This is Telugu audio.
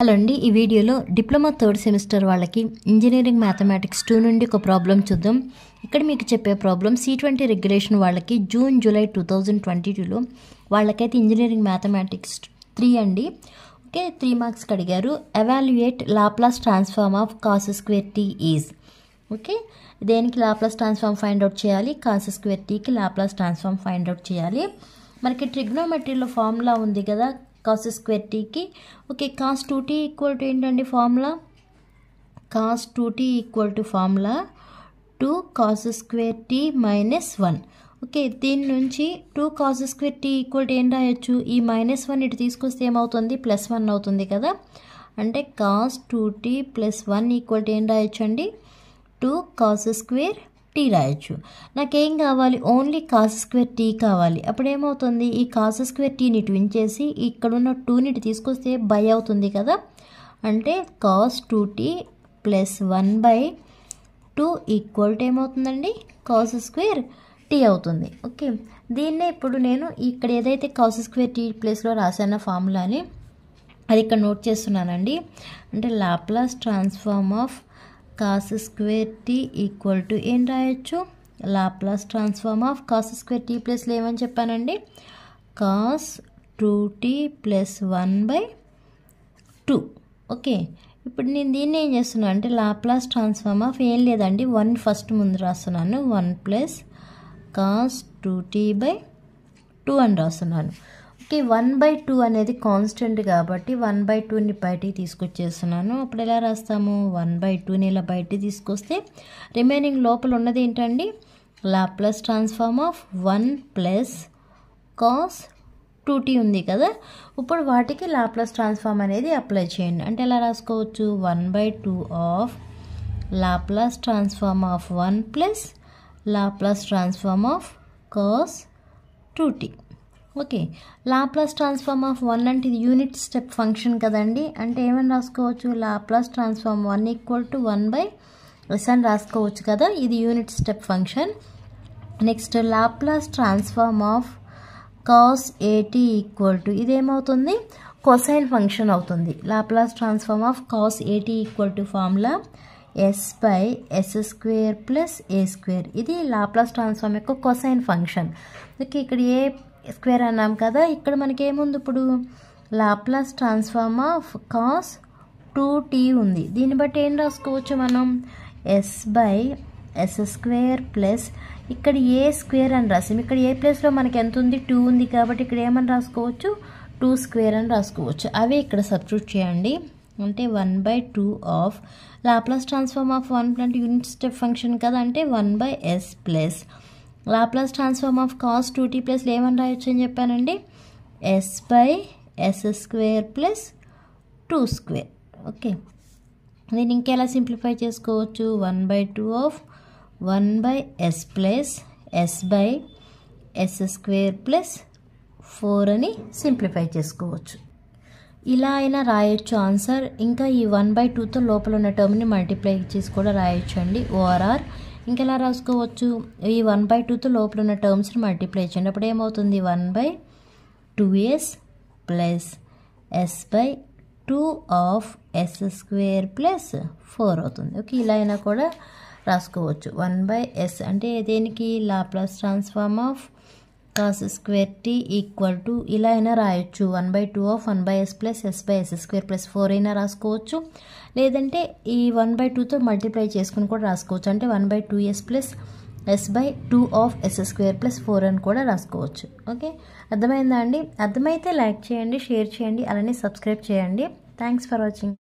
హలో అండి, ఈ వీడియోలో డిప్లొమా థర్డ్ సెమిస్టర్ వాళ్ళకి ఇంజనీరింగ్ మ్యాథమెటిక్స్ 2 నుండి ఒక ప్రాబ్లం చూద్దాం. ఇక్కడ మీకు చెప్పే ప్రాబ్లం C20 రెగ్యులేషన్ వాళ్ళకి జూన్ జూలై 2022లో వాళ్ళకైతే ఇంజనీరింగ్ మ్యాథమెటిక్స్ 3 అండి. ఓకే, 3 మార్క్స్కి అడిగారు. Evaluate Laplace transform of cos square t is. Okay, దేనికి లాప్లాస్ ట్రాన్స్ఫార్మ్ ఫైండ్ అవుట్ చేయాలి? కాస్ స్క్వేర్ టీకి లాప్లాస్ ట్రాన్స్ఫార్మ్ ఫైండ్ అవుట్ చేయాలి. మనకి ట్రిగ్నోమెట్రీలో ఫార్ములా ఉంది కదా కాస్ స్క్వేర్ టీకి. Okay, cos 2t equal to ఏంటండి formula? Cos 2t equal to formula 2 cos square t minus 1. Okay, దీని నుంచి 2 cos square t equal to ఏం రాయొచ్చు? ఈ -1 ఇటు తీసుకొస్తే ఏమవుతుంది? +1 అవుతుంది కదా. అంటే కాస్ 2t + 1 ఈక్వల్ టు ఏం రాయొచ్చు అండి? 2 కాస్ స్క్వేర్ టీ రాయొచ్చు. నాకేం కావాలి? ఓన్లీ కాస్ స్క్వేర్ టీ కావాలి. అప్పుడు ఏమవుతుంది? ఈ కాస్ స్క్వేర్ టీని ఇటు ఉంచేసి ఇక్కడున్న 2ని ఇటు తీసుకొస్తే బై అవుతుంది కదా. అంటే కాస్ 2t + 1/2 ఈక్వల్ టు ఏమవుతుందండి? కాస్ స్క్వేర్ టీ అవుతుంది. ఓకే, దీన్నే ఇప్పుడు నేను ఇక్కడ ఏదైతే కాస్ స్క్వేర్ టీ ప్లేస్లో రాసాన ఫార్ములాని అది ఇక్కడ నోట్ చేస్తున్నానండి. అంటే Laplace transform of cos square t equal to ఏం రాయొచ్చు? Laplace transform of cos square t ప్లస్లో ఏమని చెప్పానండి? Cos 2t + 1/2. ఓకే, ఇప్పుడు నేను దీన్ని ఏం చేస్తున్నాను అంటే లాప్లాస్ ట్రాన్స్ఫార్మ్ ఆఫ్ ఏం లేదండి, 1 ఫస్ట్ ముందు రాస్తున్నాను. 1 + కాస్ 2t/2 అని రాస్తున్నాను. ఓకే, 1/2 అనేది కాన్స్టెంట్ కాబట్టి 1/2ని బయటికి తీసుకొచ్చేస్తున్నాను. అప్పుడు ఎలా రాస్తాము? 1/2ని ఇలా బయటికి తీసుకొస్తే రిమైనింగ్ లోపల ఉన్నది ఏంటండి? Laplace transform of 1 + cos 2t ఉంది కదా. ఇప్పుడు వాటికి లాప్లాస్ ట్రాన్స్ఫార్మ్ అనేది అప్లై చేయండి. అంటే ఎలా రాసుకోవచ్చు? 1/2 of Laplace transform of 1 + Laplace transform of cos 2t. Okay, Laplace transform of 1 అంటే ఇది యూనిట్ స్టెప్ ఫంక్షన్ కదండి. అంటే ఏమని రాసుకోవచ్చు? లాప్లాస్ ట్రాన్స్ఫార్మ్ 1 = 1/s అని రాసుకోవచ్చు కదా. ఇది unit step function. Next Laplace transform of cos 80 equal to ఇదేమవుతుంది? కొసైన్ ఫంక్షన్ అవుతుంది. Laplace transform of cos 80 equal to formula s/s² + a². ఇది లాప్లాస్ ట్రాన్స్ఫార్మ్ యొక్క కొసైన్ ఫంక్షన్. ఓకే, ఇక్కడ ఏ స్క్వేర్ అన్నాం కదా. ఇక్కడ మనకి ఏముంది? ఇప్పుడు Laplace transform of cos 2t ఉంది. దీన్ని బట్టి ఏం రాసుకోవచ్చు మనం? s/s² ఇక్కడ ఏ స్క్వేర్ అని రాసాం. ఇక్కడ ఏ ప్లేస్లో మనకి ఎంత ఉంది? 2 ఉంది కాబట్టి ఇక్కడ ఏమని రాసుకోవచ్చు? 2² అని రాసుకోవచ్చు. అవే ఇక్కడ సబ్స్టిట్యూట్ చేయండి. అంటే 1/2 ఆఫ్ లాప్లాస్ ట్రాన్స్ఫార్మ్ ఆఫ్ 1 అంటే యూనిట్ స్టెప్ ఫంక్షన్ కదా. అంటే 1/s plus Laplace transform of cos 2t plus ఏమని రాయొచ్చు అని చెప్పానండి? s/s² + 2². ఓకే, నేను ఇంకెలా సింప్లిఫై చేసుకోవచ్చు? 1/2 ఆఫ్ 1/s ప్లస్ s/s² + 4 అని సింప్లిఫై చేసుకోవచ్చు. ఇలా అయినా రాయొచ్చు ఆన్సర్. ఇంకా ఈ 1/2తో లోపల ఉన్న టర్మ్ని మల్టిప్లై చేసి కూడా రాయొచ్చు అండి. ఓఆర్ఆర్ ఇంకెలా రాసుకోవచ్చు? ఈ 1/2తో లోపల ఉన్న టర్మ్స్ని మల్టిప్లై చేయండి. అప్పుడు ఏమవుతుంది? 1/2s + s/2 ఆఫ్ s² + 4 అవుతుంది. ఓకే, ఇలా అయినా కూడా రాసుకోవచ్చు. 1/s అంటే దేనికి? Laplace transform of cos square t equal to ఇలా అయినా రాయొచ్చు. 1/2 ఆఫ్ 1/s + s/s² + 4 అయినా రాసుకోవచ్చు. లేదంటే ఈ 1/2తో మల్టిప్లై చేసుకుని కూడా రాసుకోవచ్చు. అంటే 1/2s + s/2 ఆఫ్ s² + 4 అని కూడా రాసుకోవచ్చు. ఓకే, అర్థమైందా అండి? అర్థమైతే లైక్ చేయండి, షేర్ చేయండి, అలానే సబ్స్క్రైబ్ చేయండి. Thanks for watching.